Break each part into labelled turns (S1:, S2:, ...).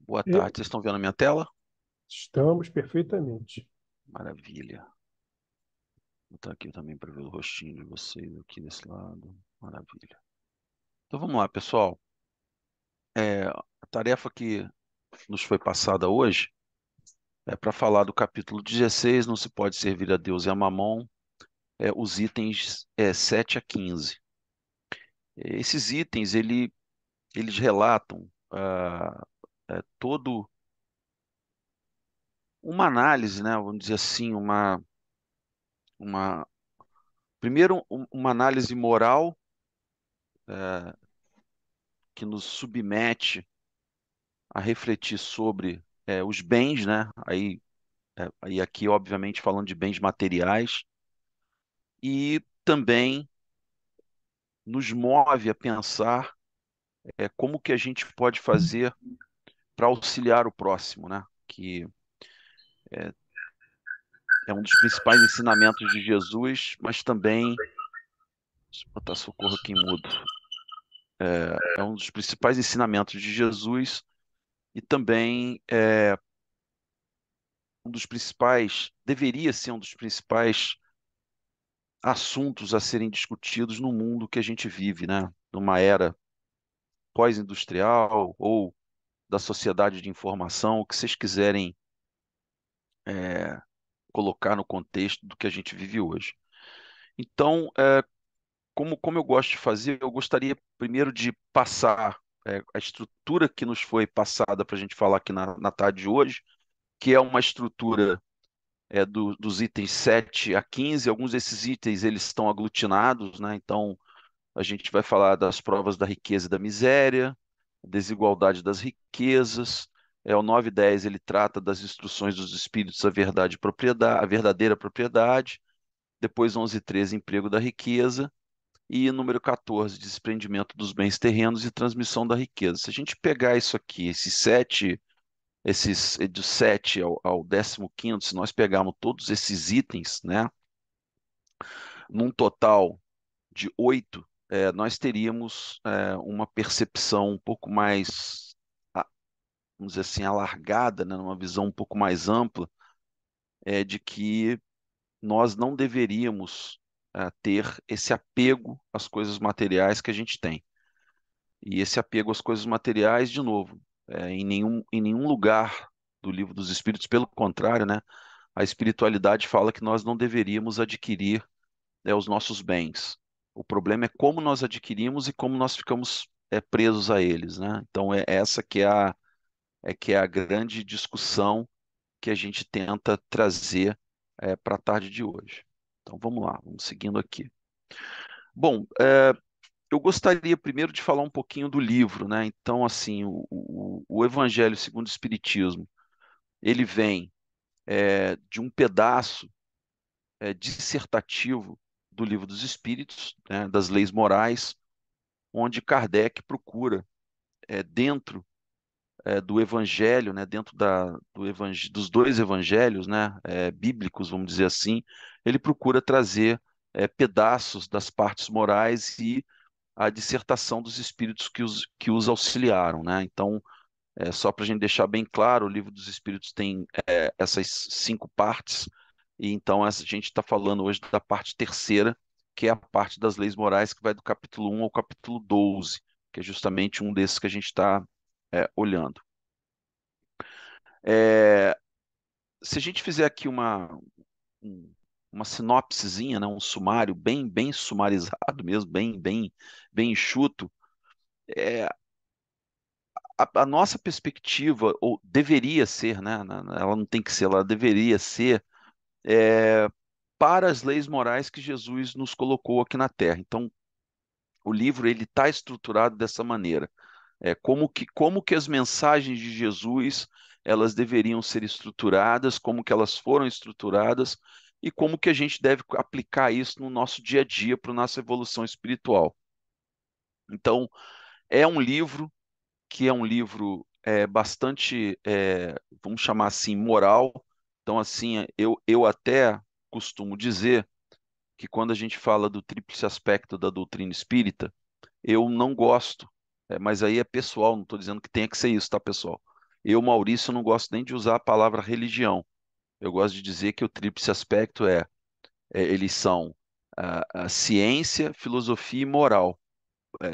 S1: Boa
S2: E
S1: tarde, vocês estão vendo a minha tela?
S2: estamos perfeitamente.
S1: Maravilha. Vou estar aqui também para ver o rostinho de vocês aqui desse lado. Maravilha. Então vamos lá, pessoal. A tarefa que nos foi passada hoje é para falar do capítulo 16, não se pode servir a Deus e a Mamon, os itens 7 a 15. Esses itens, eles relatam todo uma análise, né? Vamos dizer assim, uma primeiro uma análise moral eh, que nos submete a refletir sobre os bens, né? Aí aqui, obviamente, falando de bens materiais, e também nos move a pensar como que a gente pode fazer para auxiliar o próximo, né? Que é, é um dos principais ensinamentos de Jesus, mas também, deixa eu botar socorro aqui em mudo, é um dos principais ensinamentos de Jesus e também um dos principais, deveria ser um dos principais assuntos a serem discutidos no mundo que a gente vive, né? Numa era pós-industrial ou da sociedade de informação, o que vocês quiserem é, colocar no contexto do que a gente vive hoje. Então, como eu gosto de fazer, eu gostaria primeiro de passar a estrutura que nos foi passada para a gente falar aqui na tarde de hoje, que é uma estrutura dos itens 7 a 15. Alguns desses itens eles estão aglutinados, né? Então, a gente vai falar das provas da riqueza e da miséria, desigualdade das riquezas. O 9 e 10 ele trata das instruções dos espíritos à verdade e propriedade, a verdadeira propriedade. Depois 11 e 13, emprego da riqueza. E número 14, desprendimento dos bens terrenos e transmissão da riqueza. Se a gente pegar isso aqui, do 7 ao 15º, se nós pegarmos todos esses itens, né, num total de 8, nós teríamos uma percepção um pouco mais, vamos dizer assim, alargada, né, uma visão um pouco mais ampla, de que nós não deveríamos ter esse apego às coisas materiais que a gente tem. E esse apego às coisas materiais, de novo, em nenhum lugar do Livro dos Espíritos, pelo contrário, né, a espiritualidade fala que nós não deveríamos adquirir os nossos bens. O problema é como nós adquirimos e como nós ficamos presos a eles, né? Então é essa que é a grande discussão que a gente tenta trazer para a tarde de hoje. Então vamos lá, vamos seguindo aqui. Bom, eu gostaria primeiro de falar um pouquinho do livro, né? Então, assim, o Evangelho segundo o Espiritismo, ele vem de um pedaço dissertativo do Livro dos Espíritos, né, das leis morais, onde Kardec procura, dentro do Evangelho, né, dentro dos dois Evangelhos, né, bíblicos, vamos dizer assim, ele procura trazer pedaços das partes morais e a dissertação dos espíritos que os auxiliaram, né? Então, só para a gente deixar bem claro, o Livro dos Espíritos tem essas 5 partes, e então a gente está falando hoje da parte terceira, que é a parte das leis morais, que vai do capítulo 1 ao capítulo 12, que é justamente um desses que a gente está olhando. É, Se a gente fizer aqui uma sinopsezinha, né, um sumário bem, bem sumarizado mesmo, bem, bem, bem enxuto, é, a nossa perspectiva, ou deveria ser, né, ela não tem que ser, ela deveria ser é, para as leis morais que Jesus nos colocou aqui na Terra. Então, o livro ele está estruturado dessa maneira. Como que as mensagens de Jesus elas deveriam ser estruturadas, como que elas foram estruturadas e como que a gente deve aplicar isso no nosso dia a dia para a nossa evolução espiritual. Então, é um livro que é um livro bastante, vamos chamar assim, moral. Então, assim, eu até costumo dizer que quando a gente fala do tríplice aspecto da doutrina espírita, eu não gosto, mas aí é pessoal, não estou dizendo que tenha que ser isso, tá, pessoal? Eu, Maurício, não gosto nem de usar a palavra religião. Eu gosto de dizer que o tríplice aspecto eles são a ciência, filosofia e moral.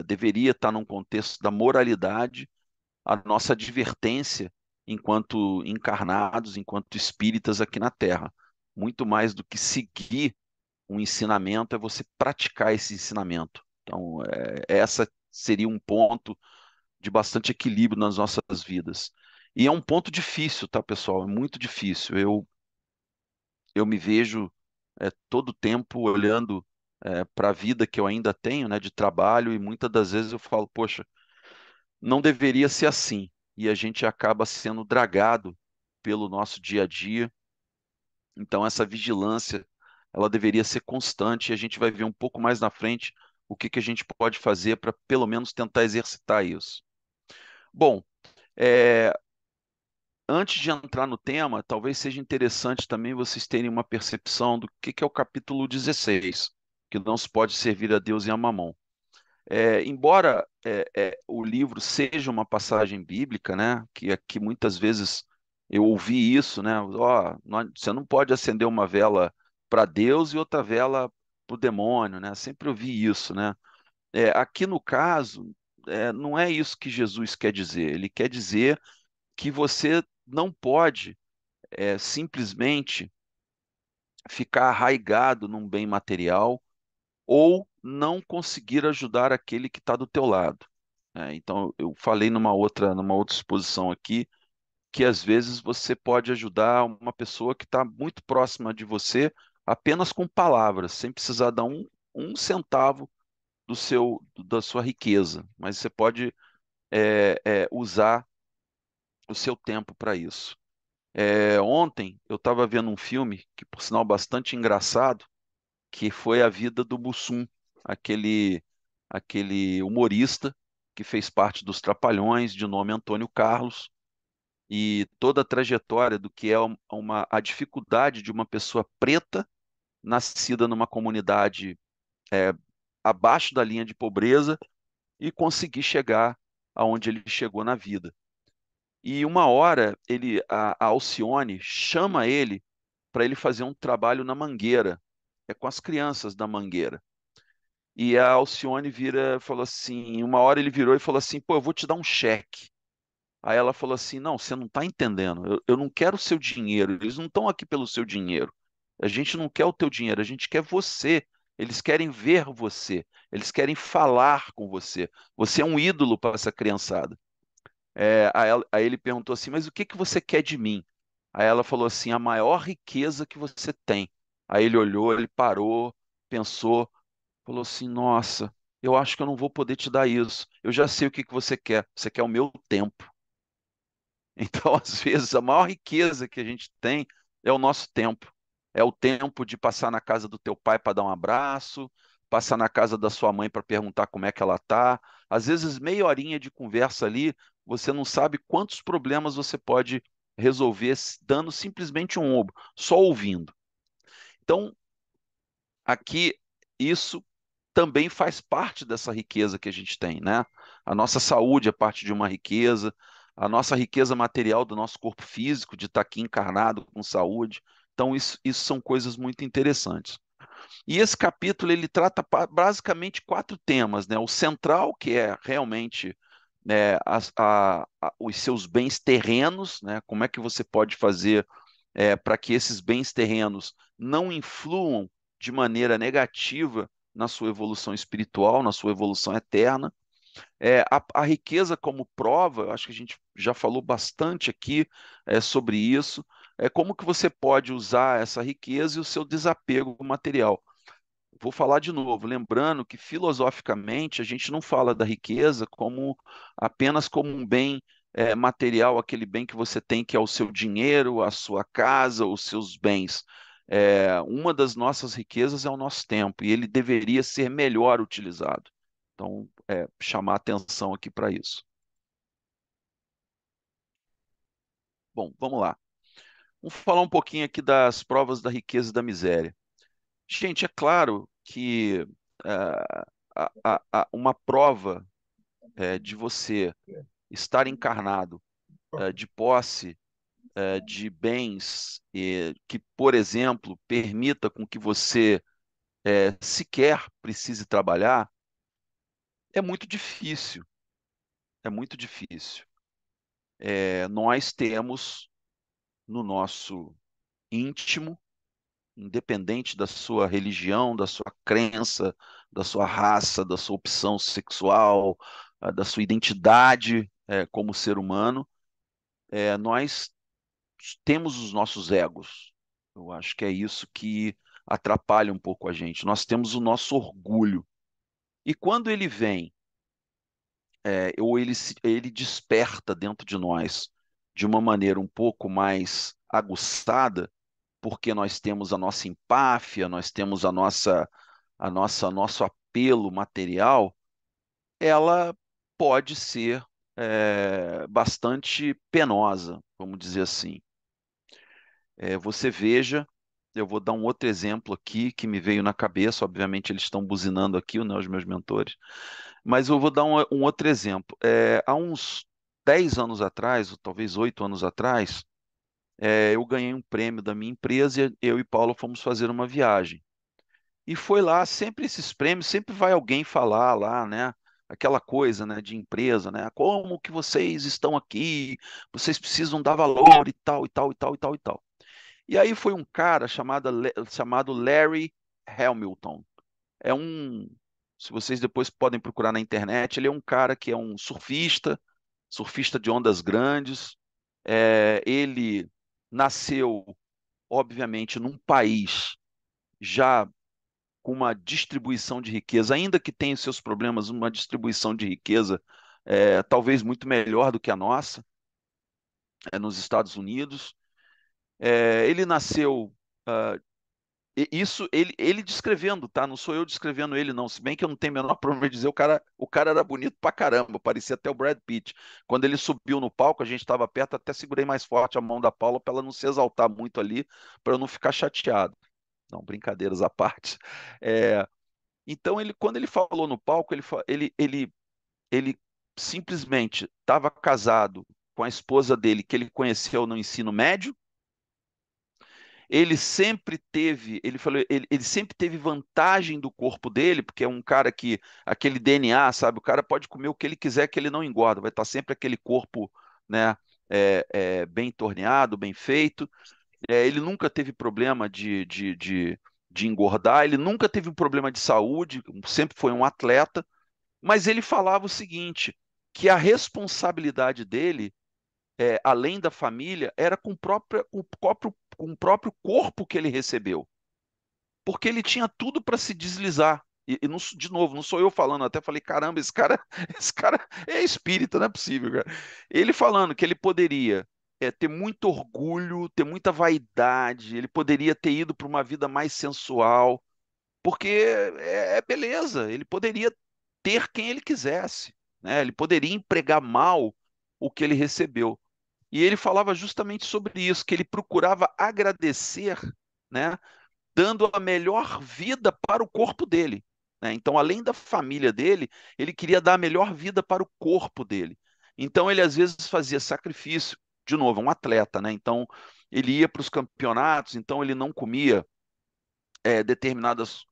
S1: Deveria estar num contexto da moralidade a nossa advertência enquanto encarnados, enquanto espíritas aqui na Terra. Muito mais do que seguir um ensinamento, é você praticar esse ensinamento. Então, essa seria um ponto de bastante equilíbrio nas nossas vidas. E é um ponto difícil, tá, pessoal? É muito difícil. Eu me vejo todo tempo olhando para a vida que eu ainda tenho, né, de trabalho, e muitas das vezes eu falo, poxa, não deveria ser assim. E a gente acaba sendo dragado pelo nosso dia a dia. Então, essa vigilância, ela deveria ser constante, e a gente vai ver um pouco mais na frente o que que a gente pode fazer para pelo menos tentar exercitar isso. Bom, é, antes de entrar no tema, talvez seja interessante também vocês terem uma percepção do que é o capítulo 16, que não se pode servir a Deus e a mamão. Embora o livro seja uma passagem bíblica, né, que aqui muitas vezes eu ouvi isso, né, ó, você não pode acender uma vela para Deus e outra vela para o demônio, né, sempre ouvi isso, né. Aqui no caso, não é isso que Jesus quer dizer. Ele quer dizer que você não pode simplesmente ficar arraigado num bem material ou não conseguir ajudar aquele que está do teu lado. Então, eu falei numa outra exposição aqui, que às vezes você pode ajudar uma pessoa que está muito próxima de você apenas com palavras, sem precisar dar um centavo da sua riqueza, mas você pode usar o seu tempo para isso. Ontem eu estava vendo um filme, que por sinal bastante engraçado, que foi a vida do Mussum, aquele, aquele humorista que fez parte dos Trapalhões, de nome Antônio Carlos, e toda a trajetória do que é a dificuldade de uma pessoa preta, nascida numa comunidade é, abaixo da linha de pobreza, e conseguir chegar aonde ele chegou na vida. E uma hora a Alcione chama ele para ele fazer um trabalho na Mangueira, com as crianças da Mangueira. E a Alcione falou assim, uma hora ele virou e falou assim, pô, eu vou te dar um cheque. Aí ela falou assim, não, você não está entendendo, eu não quero o seu dinheiro, eles não estão aqui pelo seu dinheiro. A gente não quer o teu dinheiro, a gente quer você. Eles querem ver você, eles querem falar com você. Você é um ídolo para essa criançada. Aí ele perguntou assim, mas o que que você quer de mim? Aí ela falou assim, a maior riqueza que você tem. Aí ele olhou, ele parou, pensou, falou assim, nossa, eu acho que eu não vou poder te dar isso. Eu já sei o que que você quer. Você quer o meu tempo. Então, às vezes, a maior riqueza que a gente tem é o nosso tempo. É o tempo de passar na casa do teu pai para dar um abraço, passar na casa da sua mãe para perguntar como é que ela tá. Às vezes, meia horinha de conversa ali, você não sabe quantos problemas você pode resolver dando simplesmente um ombro, só ouvindo. Então, aqui, isso também faz parte dessa riqueza que a gente tem, né? A nossa saúde é parte de uma riqueza, a nossa riqueza material do nosso corpo físico, de estar aqui encarnado com saúde. Então, isso são coisas muito interessantes. E esse capítulo ele trata basicamente quatro temas, né? O central, que é realmente os seus bens terrenos, né? Como é que você pode fazer para que esses bens terrenos não influam de maneira negativa na sua evolução espiritual, na sua evolução eterna. A riqueza como prova, eu acho que a gente já falou bastante aqui sobre isso. Como que você pode usar essa riqueza e o seu desapego material. Vou falar de novo, lembrando que filosoficamente a gente não fala da riqueza como apenas como um bem material, aquele bem que você tem que é o seu dinheiro, a sua casa, os seus bens. Uma das nossas riquezas é o nosso tempo e ele deveria ser melhor utilizado. Então, chamar atenção aqui para isso. Bom, vamos lá. Vamos falar um pouquinho aqui das provas da riqueza e da miséria. Gente, é claro que eh, uma prova de você estar encarnado de posse de bens que, por exemplo, permita com que você sequer precise trabalhar, é muito difícil. É muito difícil. Nós temos no nosso íntimo, independente da sua religião, da sua crença, da sua raça, da sua opção sexual, da sua identidade como ser humano, nós temos os nossos egos. Eu acho que é isso que atrapalha um pouco a gente. Nós temos o nosso orgulho. E quando ele vem, ou ele desperta dentro de nós de uma maneira um pouco mais aguçada, porque nós temos a nossa empáfia, nós temos nosso apelo material, ela pode ser bastante penosa, vamos dizer assim. Você veja, eu vou dar um outro exemplo aqui que me veio na cabeça, obviamente eles estão buzinando aqui, né, os meus mentores, mas eu vou dar um outro exemplo. Há uns 10 anos atrás, ou talvez 8 anos atrás, eu ganhei um prêmio da minha empresa e eu e Paulo fomos fazer uma viagem. E foi lá, sempre esses prêmios, sempre vai alguém falar lá, né? Aquela coisa, né, de empresa, né? Como que vocês estão aqui? Vocês precisam dar valor e tal, e tal, e tal, e tal, e tal. E aí foi um cara chamado Larry Hamilton. É um, se vocês depois podem procurar na internet, ele é um cara que é um surfista, surfista de ondas grandes. Ele nasceu, obviamente, num país já com uma distribuição de riqueza, ainda que tenha seus problemas, uma distribuição de riqueza talvez muito melhor do que a nossa, nos Estados Unidos. Ele nasceu. Isso ele descrevendo, tá? Não sou eu descrevendo ele, não. Se bem que eu não tenho o menor problema de dizer, o cara era bonito pra caramba, parecia até o Brad Pitt. Quando ele subiu no palco, a gente estava perto, até segurei mais forte a mão da Paula para ela não se exaltar muito ali, para eu não ficar chateado. Não, brincadeiras à parte. É, então, quando ele falou no palco, ele simplesmente estava casado com a esposa dele, que ele conheceu no ensino médio. Ele sempre teve, ele falou, ele sempre teve vantagem do corpo dele, porque é um cara que, aquele DNA, sabe, o cara pode comer o que ele quiser que ele não engorda, vai estar sempre aquele corpo, né, bem torneado, bem feito. Ele nunca teve problema de engordar, ele nunca teve um problema de saúde, sempre foi um atleta, mas ele falava o seguinte, que a responsabilidade dele além da família, era com o próprio corpo que ele recebeu. Porque ele tinha tudo para se deslizar. E não, de novo, não sou eu falando, até falei, caramba, esse cara é espírita, não é possível, cara. Ele falando que ele poderia ter muito orgulho, ter muita vaidade, ele poderia ter ido para uma vida mais sensual, porque beleza, ele poderia ter quem ele quisesse, né? Ele poderia empregar mal o que ele recebeu. E ele falava justamente sobre isso, que ele procurava agradecer, né, dando a melhor vida para o corpo dele, né? Então, além da família dele, ele queria dar a melhor vida para o corpo dele. Então, ele às vezes fazia sacrifício, de novo, um atleta, né? Então, ele ia para os campeonatos, então ele não comia determinadas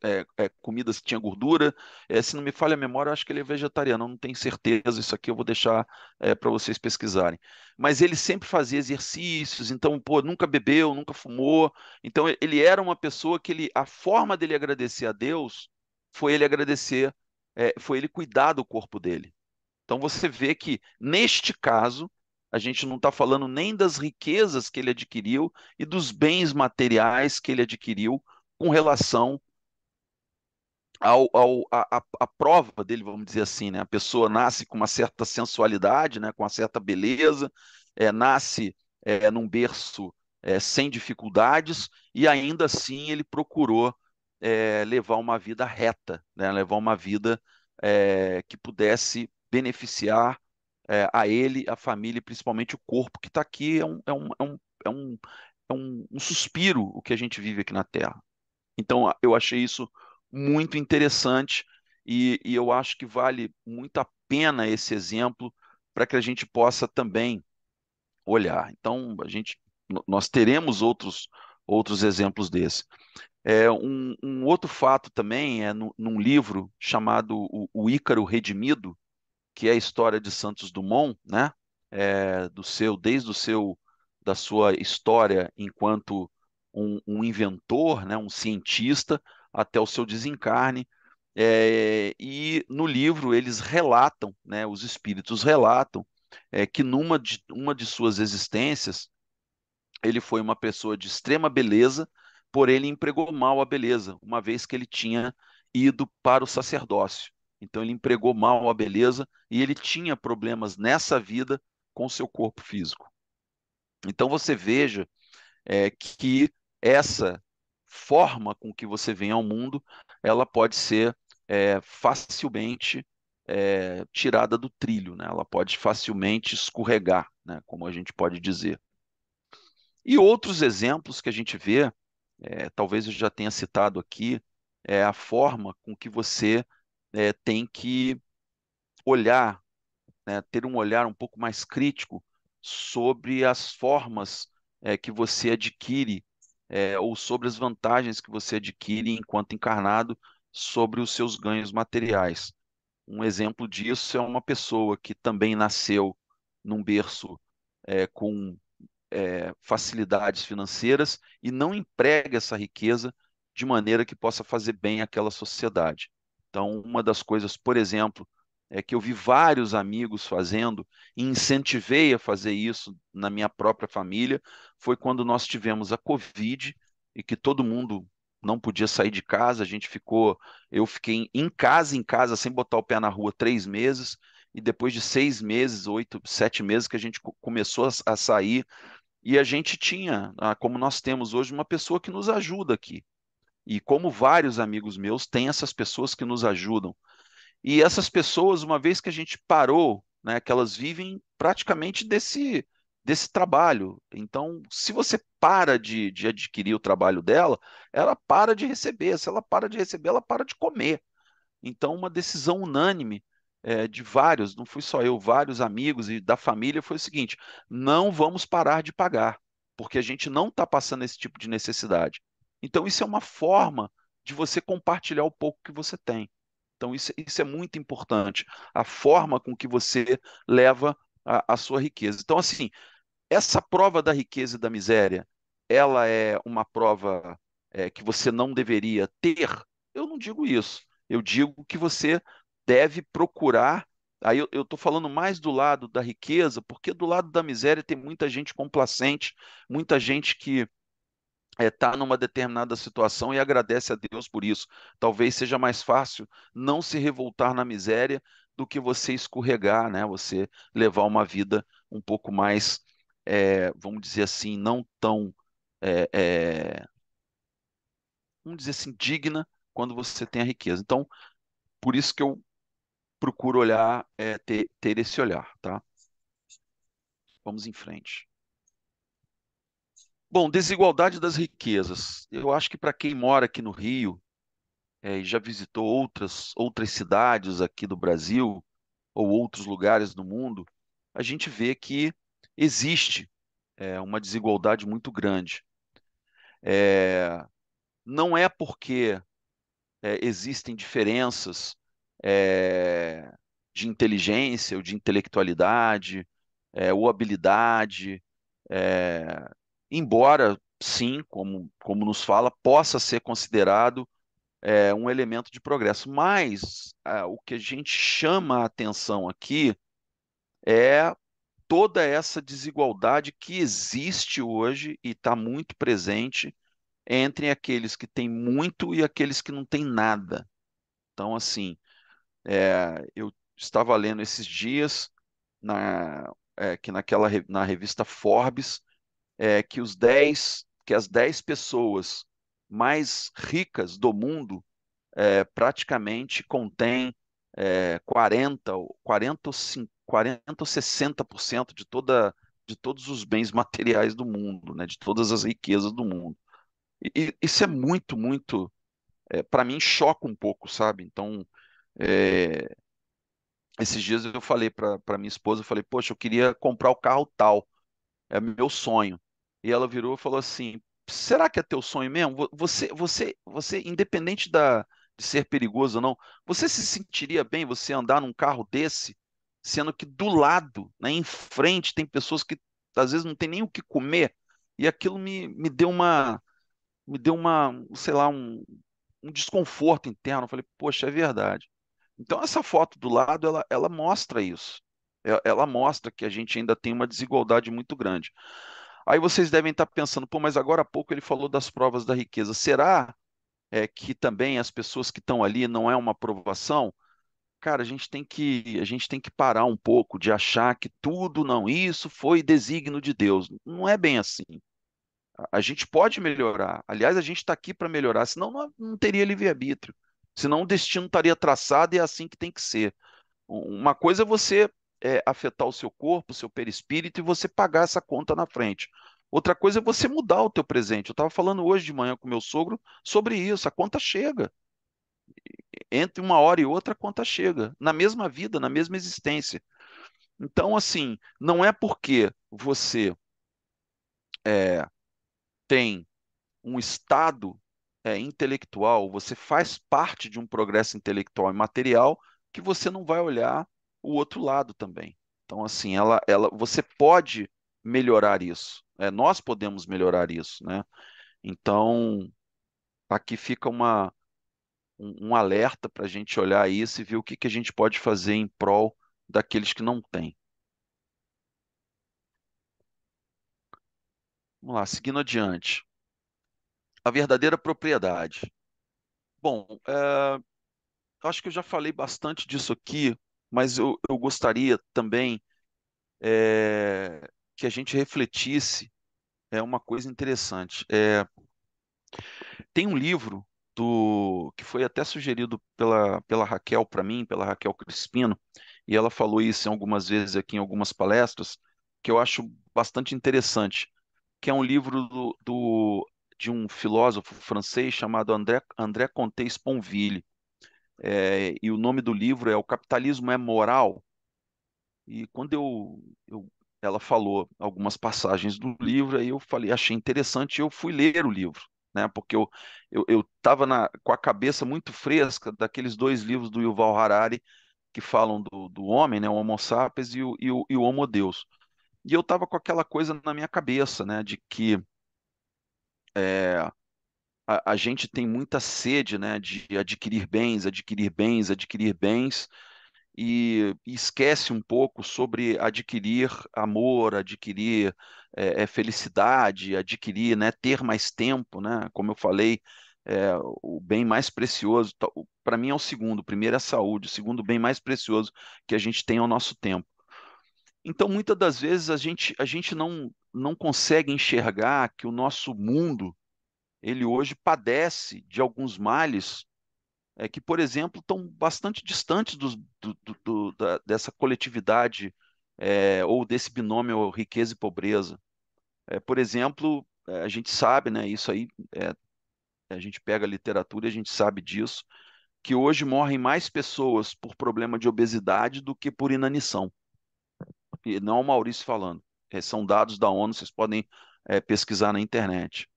S1: comidas que tinha gordura. Se não me falha a memória, eu acho que ele é vegetariano, eu não tenho certeza. Isso aqui eu vou deixar para vocês pesquisarem. Mas ele sempre fazia exercícios, então, pô, nunca bebeu, nunca fumou. Então, ele era uma pessoa que a forma dele agradecer a Deus foi ele agradecer, foi ele cuidar do corpo dele. Então, você vê que, neste caso, a gente não está falando nem das riquezas que ele adquiriu e dos bens materiais que ele adquiriu com relação à prova dele, vamos dizer assim, né? A pessoa nasce com uma certa sensualidade, né? Com uma certa beleza, nasce num berço sem dificuldades e ainda assim ele procurou levar uma vida reta, né? Levar uma vida que pudesse beneficiar a ele, a família e principalmente o corpo que está aqui. É um, um suspiro o que a gente vive aqui na Terra. Então, eu achei isso muito interessante e eu acho que vale muito a pena esse exemplo para que a gente possa também olhar. Então, nós teremos outros exemplos desse. Um outro fato também é num livro chamado o Ícaro Redimido, que é a história de Santos Dumont, né? Desde da sua história enquanto um inventor, né? Um cientista, até o seu desencarne. E no livro eles relatam, né? Os espíritos relatam que uma de suas existências ele foi uma pessoa de extrema beleza, porém ele empregou mal a beleza, uma vez que ele tinha ido para o sacerdócio. Então ele empregou mal a beleza e ele tinha problemas nessa vida com o seu corpo físico. Então você veja que essa forma com que você vem ao mundo, ela pode ser facilmente tirada do trilho, né? Ela pode facilmente escorregar, né? Como a gente pode dizer. E outros exemplos que a gente vê, talvez eu já tenha citado aqui, é a forma com que você tem que olhar, né, ter um olhar um pouco mais crítico sobre as formas que você adquire, ou sobre as vantagens que você adquire enquanto encarnado sobre os seus ganhos materiais. Um exemplo disso é uma pessoa que também nasceu num berço com facilidades financeiras e não emprega essa riqueza de maneira que possa fazer bem àquela sociedade. Então, uma das coisas, por exemplo, que eu vi vários amigos fazendo e incentivei a fazer isso na minha própria família, foi quando nós tivemos a Covid e que todo mundo não podia sair de casa, eu fiquei em casa, sem botar o pé na rua 3 meses, e depois de 6 meses, 8, 7 meses, que a gente começou a sair, e a gente tinha, como nós temos hoje, uma pessoa que nos ajuda aqui. E como vários amigos meus têm essas pessoas que nos ajudam. E essas pessoas, uma vez que a gente parou, né, que elas vivem praticamente desse trabalho. Então, se você para de adquirir o trabalho dela, ela para de receber. Se ela para de receber, ela para de comer. Então, uma decisão unânime de vários, não fui só eu, vários amigos e da família foi o seguinte: não vamos parar de pagar, porque a gente não está passando esse tipo de necessidade. Então, isso é uma forma de você compartilhar o pouco que você tem. Então, isso é muito importante, a forma com que você leva a sua riqueza. Então, assim, essa prova da riqueza e da miséria, ela é uma prova que você não deveria ter? Eu não digo isso. Eu digo que você deve procurar. Aí eu estou falando mais do lado da riqueza, porque do lado da miséria tem muita gente complacente, muita gente que está numa determinada situação e agradece a Deus por isso. Talvez seja mais fácil não se revoltar na miséria do que você escorregar, né? Você levar uma vida um pouco mais, vamos dizer assim, não tão, é, é, vamos dizer assim, digna quando você tem a riqueza. Então, por isso que eu procuro olhar, ter esse olhar, tá? Vamos em frente. Bom, desigualdade das riquezas. Eu acho que para quem mora aqui no Rio, e já visitou outras cidades aqui do Brasil ou outros lugares do mundo, a gente vê que existe uma desigualdade muito grande. É, não é porque existem diferenças é, de inteligência ou de intelectualidade ou habilidade, é, embora sim, como nos fala, possa ser considerado um elemento de progresso. Mas o que a gente chama a atenção aqui é toda essa desigualdade que existe hoje e está muito presente entre aqueles que têm muito e aqueles que não têm nada. Então, assim, eu estava lendo esses dias que na revista Forbes, que as 10 pessoas mais ricas do mundo praticamente contém 40 ou 60% de todos os bens materiais do mundo, né, de todas as riquezas do mundo. E isso é muito, para mim, choca um pouco, sabe? Então, é, esses dias eu falei para minha esposa, eu falei, poxa, eu queria comprar o carro tal. é meu sonho. E ela virou e falou assim: será que é teu sonho mesmo? Você, independente de ser perigoso ou não, você se sentiria bem você andar num carro desse, sendo que do lado, né, em frente, tem pessoas que às vezes não tem nem o que comer? E aquilo me deu uma, sei lá, um desconforto interno. Eu falei, poxa, é verdade. Então, essa foto do lado, ela mostra isso. Ela mostra que a gente ainda tem uma desigualdade muito grande. Aí vocês devem estar pensando, pô, mas agora há pouco ele falou das provas da riqueza. Será que também as pessoas que estão ali não é uma provação? Cara, a gente tem que parar um pouco de achar que tudo não, isso foi desígnio de Deus. Não é bem assim. A gente pode melhorar. Aliás, a gente está aqui para melhorar, senão não teria livre-arbítrio. Senão o destino estaria traçado e é assim que tem que ser. Uma coisa é você afetar o seu corpo, o seu perispírito e você pagar essa conta na frente. Outra coisa é você mudar o teu presente. Eu estava falando hoje de manhã com meu sogro sobre isso. A conta chega. Entre uma hora e outra, a conta chega. Na mesma vida, na mesma existência. Então, assim, não é porque você é, tem um estado intelectual, você faz parte de um progresso intelectual e material que você não vai olhar o outro lado também. Então, assim, você pode melhorar isso. Nós podemos melhorar isso, né? Então, aqui fica um alerta para a gente olhar isso e ver o que que a gente pode fazer em prol daqueles que não têm. Vamos lá, seguindo adiante. A verdadeira propriedade. Bom, eu acho que eu já falei bastante disso aqui, mas eu gostaria também que a gente refletisse uma coisa interessante. Tem um livro que foi até sugerido pela Raquel para mim, pela Raquel Crispino, e ela falou isso em algumas vezes aqui em algumas palestras, que eu acho bastante interessante, que é um livro de um filósofo francês chamado André Comte Sponville. E o nome do livro é O Capitalismo é Moral? E quando ela falou algumas passagens do livro, aí eu falei, achei interessante, e eu fui ler o livro, né? Porque eu estava com a cabeça muito fresca daqueles dois livros do Yuval Harari que falam do homem, né? O Homo sapiens e o Homo Deus. E eu estava com aquela coisa na minha cabeça, né? De que é, a gente tem muita sede, né? De adquirir bens, adquirir bens, adquirir bens e esquece um pouco sobre adquirir amor, adquirir felicidade, adquirir, né, ter mais tempo, né? Como eu falei, o bem mais precioso, para mim é o segundo. O primeiro é a saúde, o segundo bem mais precioso que a gente tem é o nosso tempo. Então, muitas das vezes a gente não consegue enxergar que o nosso mundo, ele hoje padece de alguns males que, por exemplo, estão bastante distantes dessa coletividade ou desse binômio riqueza e pobreza. Por exemplo, a gente sabe, né, isso aí, a gente pega a literatura e a gente sabe disso, que hoje morrem mais pessoas por problema de obesidade do que por inanição. E não é o Maurício falando. São dados da ONU, vocês podem pesquisar na internet.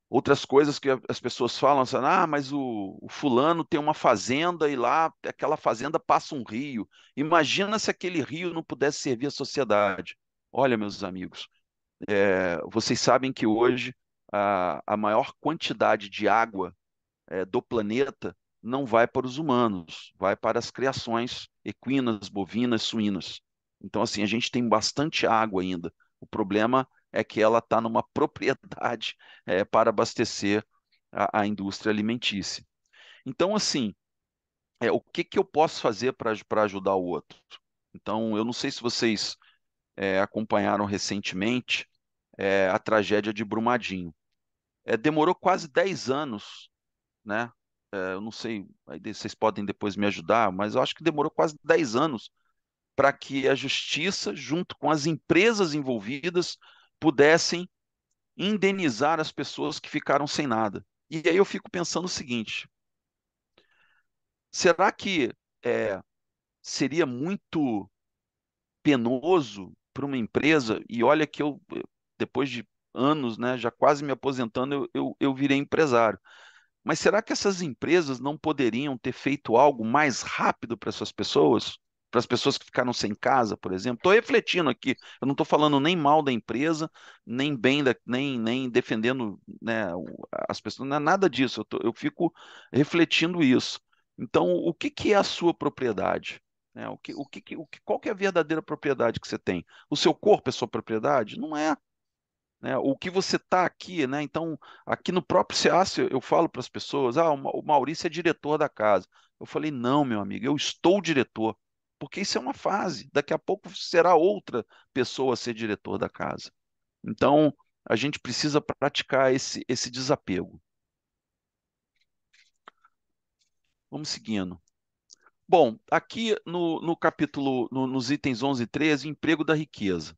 S1: Outras coisas que as pessoas falam assim, mas o fulano tem uma fazenda e lá aquela fazenda passa um rio. Imagina se aquele rio não pudesse servir à sociedade. Olha, meus amigos, vocês sabem que hoje a maior quantidade de água do planeta não vai para os humanos, vai para as criações equinas, bovinas, suínas. Então, assim, a gente tem bastante água ainda. O problema é que ela está numa propriedade para abastecer a indústria alimentícia. Então, assim, o que que eu posso fazer para ajudar o outro? Então, eu não sei se vocês acompanharam recentemente a tragédia de Brumadinho. Demorou quase 10 anos, né? Eu não sei, aí vocês podem depois me ajudar, mas eu acho que demorou quase 10 anos para que a justiça, junto com as empresas envolvidas, pudessem indenizar as pessoas que ficaram sem nada. E aí eu fico pensando o seguinte: será que é, seria muito penoso para uma empresa, e olha que eu, depois de anos, né, já quase me aposentando, eu virei empresário. Mas será que essas empresas não poderiam ter feito algo mais rápido para essas pessoas? Para as pessoas que ficaram sem casa, por exemplo? Estou refletindo aqui, eu não estou falando nem mal da empresa, nem bem nem defendendo, né, as pessoas, não é nada disso, eu fico refletindo isso. Então, o que que é a sua propriedade? Né? Qual que é a verdadeira propriedade que você tem? O seu corpo é sua propriedade? Não é, né? O que você está aqui, né? Então, aqui no próprio SEAS, eu falo para as pessoas, o Maurício é diretor da casa. Eu falei, não, meu amigo, eu estou o diretor, porque isso é uma fase. Daqui a pouco será outra pessoa a ser diretor da casa. Então, a gente precisa praticar esse desapego. Vamos seguindo. Bom, aqui no capítulo, nos itens 11 e 13, emprego da riqueza.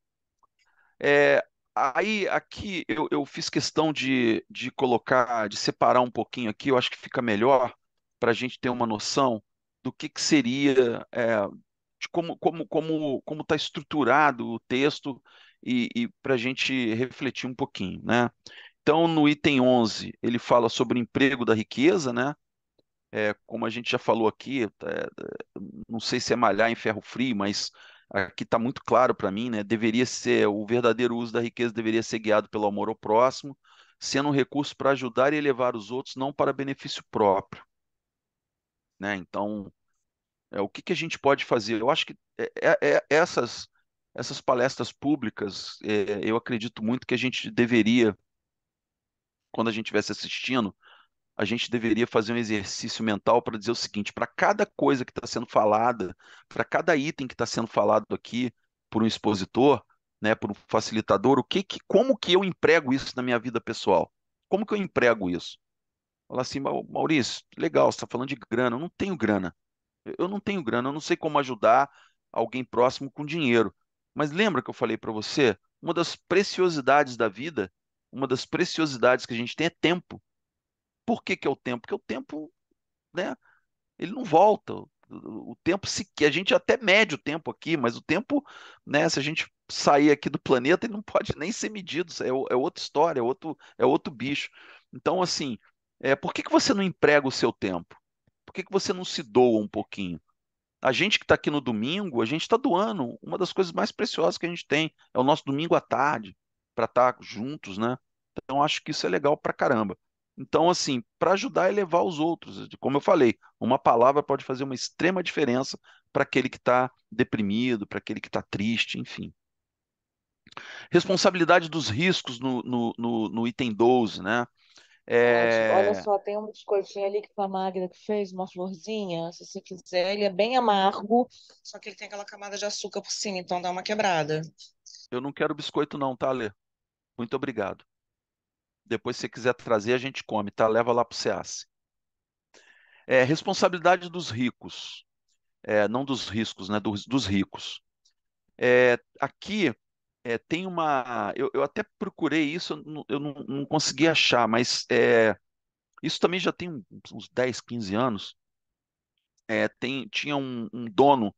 S1: É, aí, aqui, eu fiz questão de colocar, de separar um pouquinho aqui, eu acho que fica melhor para a gente ter uma noção do que seria, de como está estruturado o texto e para a gente refletir um pouquinho, né? Então, no item 11, ele fala sobre o emprego da riqueza, né? Como a gente já falou aqui, não sei se é malhar em ferro frio, mas aqui está muito claro para mim, né? Deveria ser, o verdadeiro uso da riqueza deveria ser guiado pelo amor ao próximo, sendo um recurso para ajudar e elevar os outros, não para benefício próprio, né? Então, o que que a gente pode fazer? Eu acho que essas palestras públicas, eu acredito muito que a gente deveria, quando a gente estivesse assistindo, a gente deveria fazer um exercício mental para dizer o seguinte: para cada coisa que está sendo falada, para cada item que está sendo falado aqui por um expositor, né, por um facilitador, como que eu emprego isso na minha vida pessoal? Como que eu emprego isso? Falar assim, Maurício, legal, você está falando de grana, eu não tenho grana. Eu não tenho grana, eu não sei como ajudar alguém próximo com dinheiro. Mas lembra que eu falei para você? Uma das preciosidades da vida, uma das preciosidades que a gente tem é tempo. Por que que é o tempo? Porque o tempo, né, ele não volta. O tempo se que a gente até mede o tempo aqui, mas o tempo, né, se a gente sair aqui do planeta, ele não pode nem ser medido. É outra história, é outro bicho. Então, assim, por que que você não emprega o seu tempo? Por que que você não se doa um pouquinho? A gente que está aqui no domingo, a gente está doando. Uma das coisas mais preciosas que a gente tem é o nosso domingo à tarde, para estar juntos, né? Então, acho que isso é legal pra caramba. Então, assim, para ajudar a elevar os outros, como eu falei, uma palavra pode fazer uma extrema diferença para aquele que está deprimido, para aquele que está triste, enfim. Responsabilidade dos riscos no item 12, né?
S3: Ótimo. Olha
S1: É,
S3: só, tem um biscoitinho ali que a Magda que fez, uma florzinha. Se você quiser, ele é bem amargo, só que ele tem aquela camada de açúcar por cima, então dá uma quebrada.
S1: eu não quero biscoito não, tá, Lê? Muito obrigado. Depois, se você quiser trazer, a gente come, tá? Leva lá para o SEAS. Responsabilidade dos ricos, não dos riscos, né? Dos ricos. Aqui tem uma. Eu até procurei isso, eu não consegui achar, mas isso também já tem uns 10, 15 anos. Tinha um dono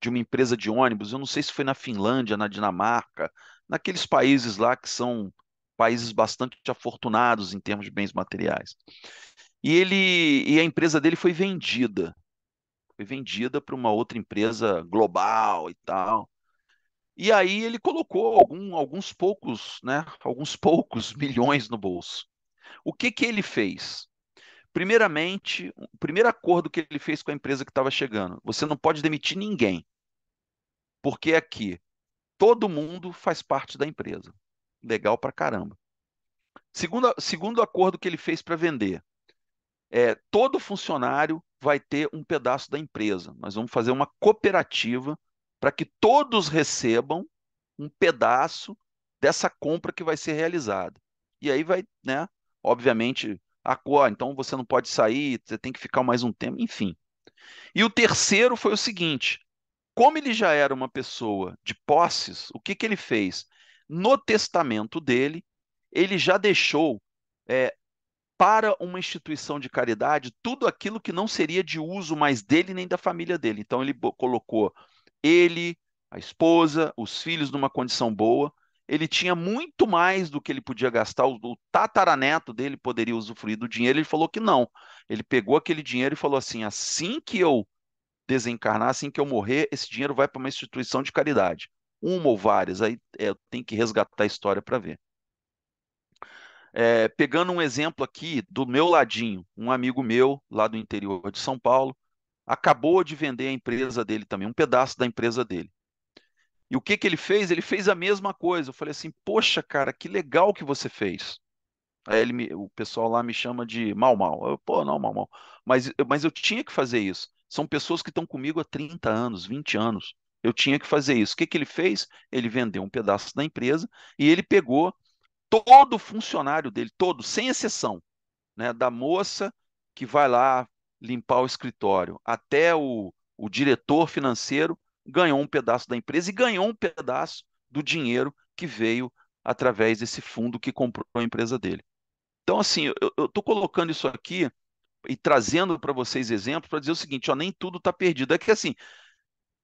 S1: de uma empresa de ônibus, eu não sei se foi na Finlândia, na Dinamarca, naqueles países lá que são países bastante afortunados em termos de bens materiais. E a empresa dele foi vendida para uma outra empresa global e tal. E aí ele colocou alguns poucos, né, alguns poucos milhões no bolso. O que que ele fez? Primeiramente, o primeiro acordo que ele fez com a empresa que estava chegando, você não pode demitir ninguém, porque aqui todo mundo faz parte da empresa. Legal pra caramba. Segundo acordo que ele fez para vender, todo funcionário vai ter um pedaço da empresa. Nós vamos fazer uma cooperativa para que todos recebam um pedaço dessa compra que vai ser realizada. E aí vai, né? Obviamente, então você não pode sair, você tem que ficar mais um tempo, enfim. E o terceiro foi o seguinte: como ele já era uma pessoa de posses, o que que ele fez? No testamento dele, ele já deixou é, para uma instituição de caridade tudo aquilo que não seria de uso mais dele nem da família dele. Então ele colocou ele, a esposa, os filhos numa condição boa. Ele tinha muito mais do que ele podia gastar. O tataraneto dele poderia usufruir do dinheiro. Ele falou que não. Ele pegou aquele dinheiro e falou assim: assim que eu desencarnar, assim que eu morrer, esse dinheiro vai para uma instituição de caridade. Uma ou várias, aí tem que resgatar a história para ver. Pegando um exemplo aqui do meu ladinho, um amigo meu lá do interior de São Paulo acabou de vender a empresa dele também, um pedaço da empresa dele. E o que que ele fez? Ele fez a mesma coisa. Eu falei assim: poxa, cara, que legal que você fez. Aí o pessoal lá me chama de mal mal. Pô, não, mal mal. Mas eu tinha que fazer isso. São pessoas que estão comigo há 30 anos, 20 anos. Eu tinha que fazer isso. O que que ele fez? Ele vendeu um pedaço da empresa e ele pegou todo o funcionário dele, todo, sem exceção, né, da moça que vai lá limpar o escritório, até o diretor financeiro, ganhou um pedaço da empresa e ganhou um pedaço do dinheiro que veio através desse fundo que comprou a empresa dele. Então, assim, eu estou colocando isso aqui e trazendo para vocês exemplos para dizer o seguinte: ó, nem tudo está perdido. É que, assim,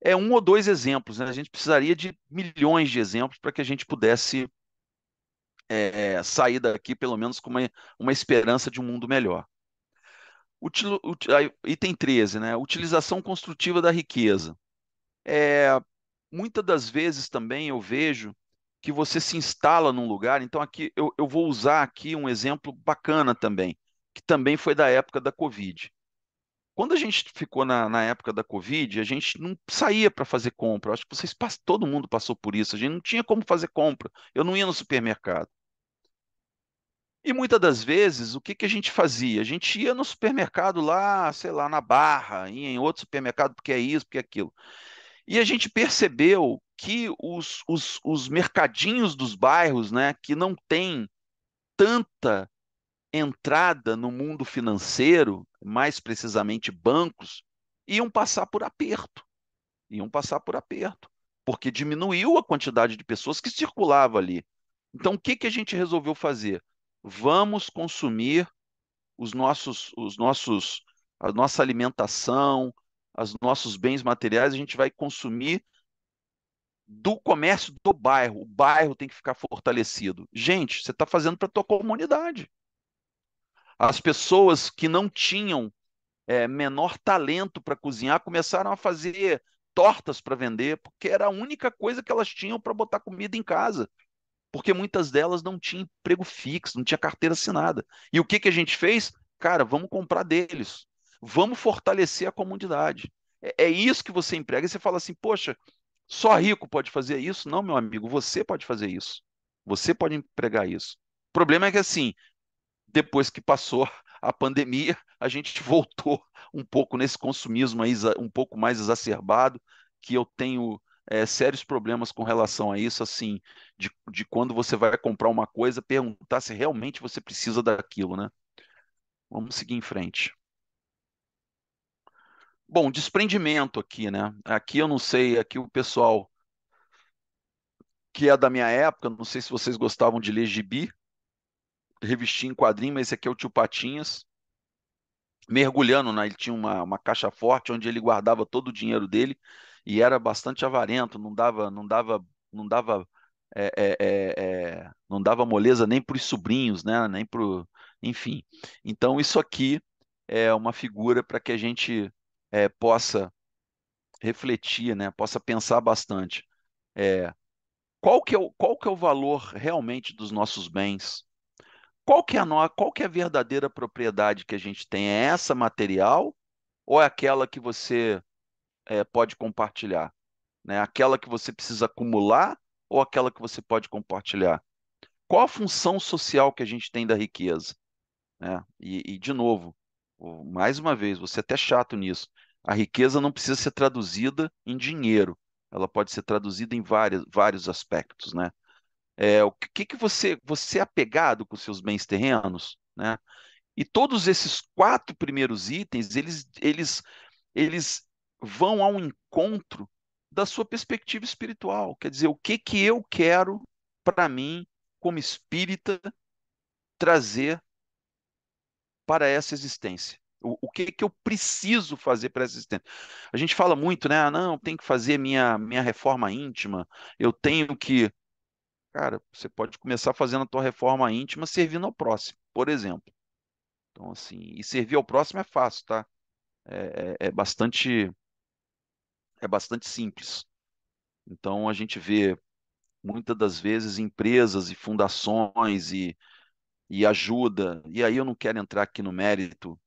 S1: é um ou dois exemplos, né? A gente precisaria de milhões de exemplos para que a gente pudesse sair daqui, pelo menos, com uma esperança de um mundo melhor. Item 13, né? Utilização construtiva da riqueza. É, muitas das vezes também eu vejo que você se instala num lugar, então aqui eu vou usar aqui um exemplo bacana também, que também foi da época da Covid. Quando a gente ficou na época da Covid, a gente não saía para fazer compra. Eu acho que todo mundo passou por isso. A gente não tinha como fazer compra. Eu não ia no supermercado. E muitas das vezes, o que que a gente fazia? A gente ia no supermercado lá, sei lá, na Barra, ia em outro supermercado porque é isso, porque é aquilo. E a gente percebeu que os mercadinhos dos bairros, né, que não têm tanta entrada no mundo financeiro, mais precisamente bancos, iam passar por aperto, iam passar por aperto, porque diminuiu a quantidade de pessoas que circulava ali. Então, o que que a gente resolveu fazer? Vamos consumir a nossa alimentação, os nossos bens materiais, a gente vai consumir do comércio do bairro. O bairro tem que ficar fortalecido. Gente, você está fazendo para a tua comunidade. As pessoas que não tinham menor talento para cozinhar começaram a fazer tortas para vender, porque era a única coisa que elas tinham para botar comida em casa. Porque muitas delas não tinham emprego fixo, não tinha carteira assinada. E o que que a gente fez? Cara, vamos comprar deles. Vamos fortalecer a comunidade. É isso que você emprega. E você fala assim: poxa, só rico pode fazer isso? Não, meu amigo, você pode fazer isso. Você pode empregar isso. O problema é que, assim, depois que passou a pandemia, a gente voltou um pouco nesse consumismo aí, um pouco mais exacerbado, que eu tenho sérios problemas com relação a isso, assim, de quando você vai comprar uma coisa, perguntar se realmente você precisa daquilo, né? Vamos seguir em frente. Bom, desprendimento aqui, né? Aqui eu não sei, aqui o pessoal que é da minha época, não sei se vocês gostavam de ler gibi, revistinha em quadrinho, mas esse aqui é o Tio Patinhas, mergulhando, né? Ele tinha uma caixa forte onde ele guardava todo o dinheiro dele e era bastante avarento, não dava moleza nem para os sobrinhos, né? Nem pro, enfim. Então isso aqui é uma figura para que a gente possa refletir, né? Possa pensar bastante. É, qual que é o valor realmente dos nossos bens? Qual que é a verdadeira propriedade que a gente tem? É essa material ou é aquela que você pode compartilhar? Né? Aquela que você precisa acumular ou aquela que você pode compartilhar? Qual a função social que a gente tem da riqueza? Né? De novo, mais uma vez, você é até chato nisso. A riqueza não precisa ser traduzida em dinheiro. Ela pode ser traduzida em vários aspectos, né? O que você é apegado com os seus bens terrenos, né? E todos esses quatro primeiros itens, eles vão ao encontro da sua perspectiva espiritual. Quer dizer, o que que eu quero para mim, como espírita, trazer para essa existência? O que que eu preciso fazer para essa existência? A gente fala muito, né? Ah, não, tem que fazer minha reforma íntima, eu tenho que. Cara, você pode começar fazendo a tua reforma íntima servindo ao próximo, por exemplo. Então, assim, e servir ao próximo é fácil, tá? É bastante simples. Então, a gente vê muitas das vezes empresas e fundações e ajuda. E aí eu não quero entrar aqui no mérito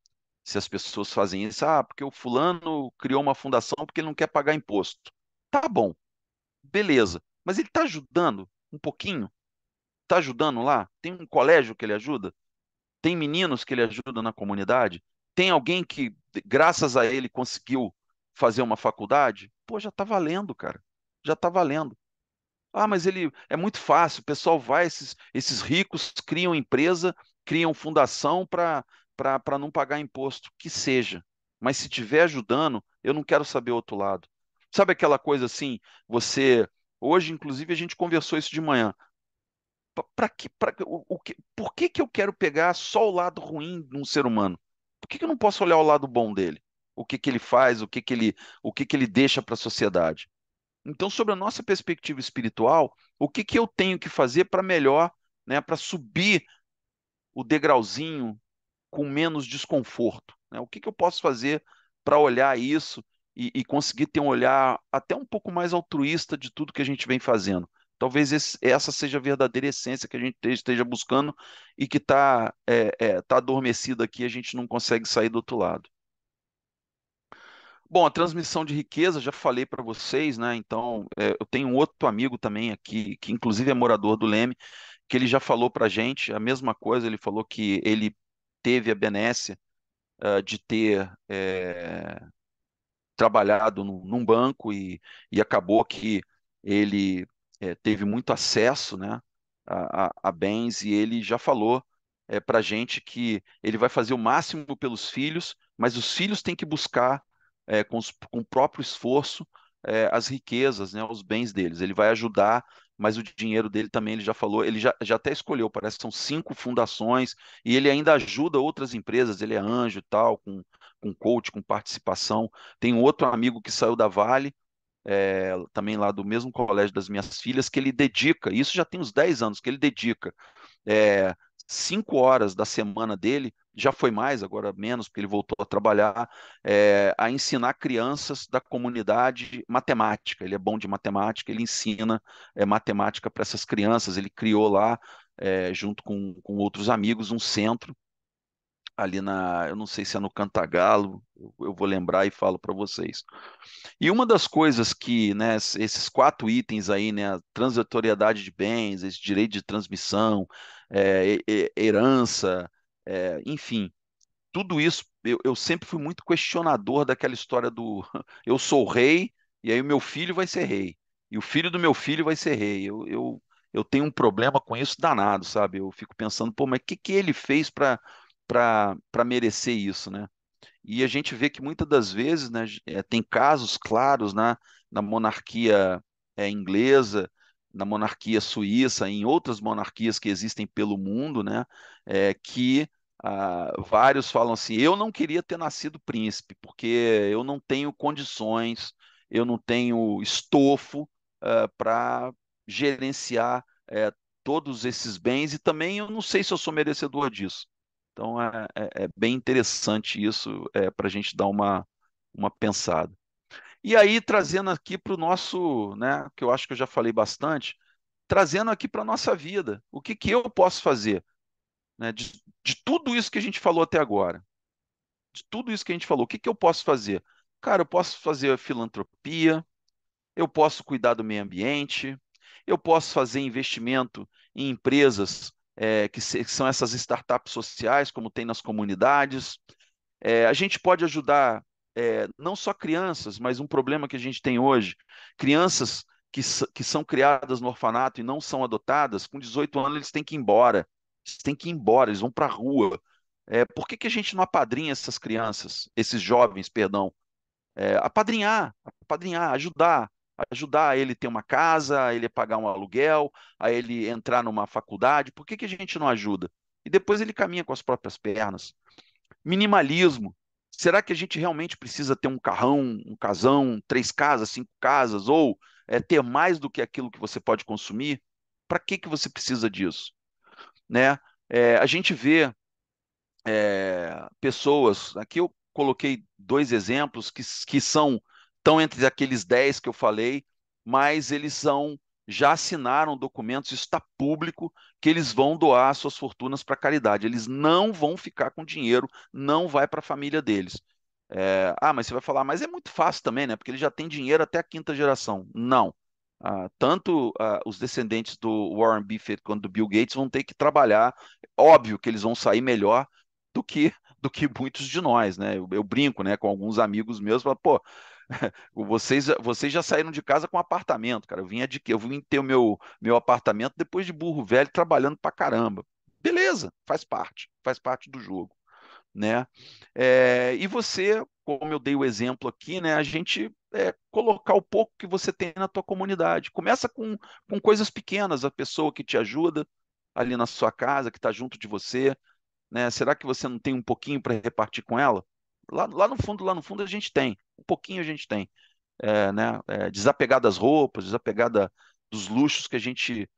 S1: se as pessoas fazem isso. Ah, porque o fulano criou uma fundação porque ele não quer pagar imposto. Tá bom, beleza. Mas ele está ajudando um pouquinho? Está ajudando lá? Tem um colégio que ele ajuda? Tem meninos que ele ajuda na comunidade? Tem alguém que, graças a ele, conseguiu fazer uma faculdade? Pô, já está valendo, cara. Já está valendo. Ah, mas ele é muito fácil. O pessoal vai, esses ricos criam empresa, criam fundação para não pagar imposto, que seja. Mas se estiver ajudando, eu não quero saber o outro lado. Sabe aquela coisa assim, você. Hoje, inclusive, a gente conversou isso de manhã. Para que, por que que eu quero pegar só o lado ruim de um ser humano? Por que que eu não posso olhar o lado bom dele? O que que ele faz, o que que ele deixa para a sociedade? Então, sobre a nossa perspectiva espiritual, o que que eu tenho que fazer para melhor, né, para subir o degrauzinho com menos desconforto, né? O que que eu posso fazer para olhar isso e conseguir ter um olhar até um pouco mais altruísta de tudo que a gente vem fazendo? Talvez essa seja a verdadeira essência que a gente esteja buscando e que tá adormecida aqui, a gente não consegue sair do outro lado. Bom, a transmissão de riqueza, já falei para vocês, né? Então, eu tenho um outro amigo também aqui, que inclusive é morador do Leme, que ele já falou para a gente a mesma coisa. Ele falou que ele teve a benécia, de ter trabalhado num banco e acabou que ele teve muito acesso, né, a bens, e ele já falou para a gente que ele vai fazer o máximo pelos filhos, mas os filhos têm que buscar com o próprio esforço as riquezas, né, os bens deles. Ele vai ajudar, mas o dinheiro dele também, ele já falou, ele já até escolheu, parece que são 5 fundações, e ele ainda ajuda outras empresas, ele é anjo e tal, com coach, com participação. Tem um outro amigo que saiu da Vale, também lá do mesmo colégio das minhas filhas, que ele dedica, isso já tem uns 10 anos, que ele dedica é, 5 horas da semana dele, já foi mais, agora menos, porque ele voltou a trabalhar, a ensinar crianças da comunidade matemática. Ele é bom de matemática, ele ensina matemática para essas crianças. Ele criou lá, junto com outros amigos, um centro ali eu não sei se é no Cantagalo, eu vou lembrar e falo para vocês. E uma das coisas que, né, esses 4 itens aí, né, a transitoriedade de bens, esse direito de transmissão, herança, enfim, tudo isso, eu sempre fui muito questionador daquela história do eu sou rei, e aí o meu filho vai ser rei, e o filho do meu filho vai ser rei. Eu tenho um problema com isso danado, sabe? Eu fico pensando, pô, mas o que que ele fez para merecer isso, né? E a gente vê que muitas das vezes, né, tem casos claros, né, na monarquia inglesa, na monarquia suíça, em outras monarquias que existem pelo mundo, né, que vários falam assim: eu não queria ter nascido príncipe, porque eu não tenho condições, eu não tenho estofo para gerenciar todos esses bens, e também eu não sei se eu sou merecedor disso. Então é bem interessante isso, para a gente dar uma pensada. E aí, trazendo aqui para o nosso, né, que eu acho que eu já falei bastante, trazendo aqui para a nossa vida, o que que eu posso fazer, né, de tudo isso que a gente falou até agora, de tudo isso que a gente falou, o que que eu posso fazer? Cara, eu posso fazer filantropia, eu posso cuidar do meio ambiente, eu posso fazer investimento em empresas que são essas startups sociais, como tem nas comunidades. A gente pode ajudar não só crianças, mas um problema que a gente tem hoje, crianças que são criadas no orfanato e não são adotadas, com 18 anos eles têm que ir embora. Eles têm que ir embora, eles vão para a rua. Por que que a gente não apadrinha essas crianças, esses jovens, perdão? Apadrinhar, ajudar a ele ter uma casa, a ele pagar um aluguel, a ele entrar numa faculdade. Por que que a gente não ajuda? E depois ele caminha com as próprias pernas. Minimalismo. Será que a gente realmente precisa ter um carrão, um casão, 3 casas, 5 casas, ou ter mais do que aquilo que você pode consumir? Para que você precisa disso, né? A gente vê pessoas. Aqui eu coloquei 2 exemplos que estão entre aqueles 10 que eu falei, mas eles já assinaram documentos, isso está público, que eles vão doar suas fortunas para caridade. Eles não vão ficar com dinheiro, não vai para a família deles. Mas você vai falar, mas é muito fácil também, né? Porque ele já tem dinheiro até a quinta geração. Não. Tanto os descendentes do Warren Buffett quanto do Bill Gates vão ter que trabalhar. Óbvio que eles vão sair melhor do que muitos de nós, né? Eu brinco, né, com alguns amigos meus, falo, pô, vocês já saíram de casa com apartamento, cara. Eu vim ter o meu apartamento depois de burro velho trabalhando pra caramba. Beleza, faz parte do jogo, né? E você, como eu dei o exemplo aqui, né, a gente colocar o pouco que você tem na tua comunidade. Começa com coisas pequenas, a pessoa que te ajuda ali na sua casa, que está junto de você, né? Será que você não tem um pouquinho para repartir com ela? Lá no fundo a gente tem, um pouquinho a gente tem, né? Desapegar das roupas, desapegar dos luxos que a gente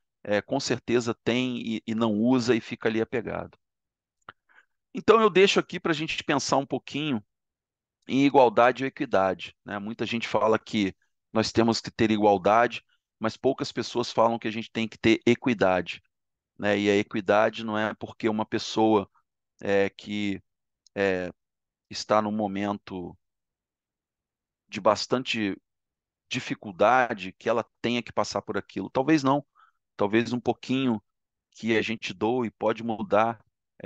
S1: com certeza tem e não usa e fica ali apegado. Então eu deixo aqui para a gente pensar um pouquinho em igualdade e equidade, né? Muita gente fala que nós temos que ter igualdade, mas poucas pessoas falam que a gente tem que ter equidade, né? E a equidade não é porque uma pessoa que está num momento de bastante dificuldade que ela tenha que passar por aquilo. Talvez não, talvez um pouquinho que a gente doe pode mudar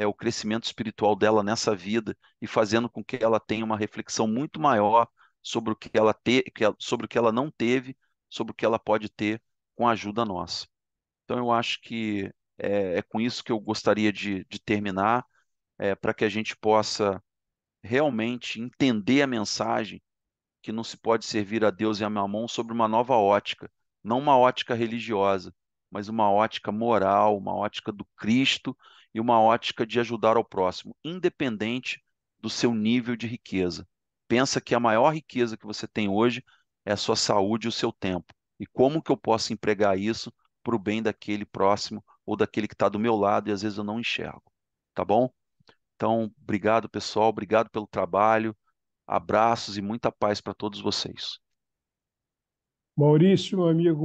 S1: o crescimento espiritual dela nessa vida e fazendo com que ela tenha uma reflexão muito maior sobre o que sobre o que ela não teve, sobre o que ela pode ter com a ajuda nossa. Então eu acho que é com isso que eu gostaria de terminar, para que a gente possa realmente entender a mensagem que não se pode servir a Deus e a Mamon sobre uma nova ótica, não uma ótica religiosa, mas uma ótica moral, uma ótica do Cristo e uma ótica de ajudar ao próximo, independente do seu nível de riqueza. Pensa que a maior riqueza que você tem hoje é a sua saúde e o seu tempo. E como que eu posso empregar isso para o bem daquele próximo ou daquele que está do meu lado e às vezes eu não enxergo, tá bom? Então, obrigado, pessoal, obrigado pelo trabalho. Abraços e muita paz para todos vocês.
S2: Maurício, meu amigo.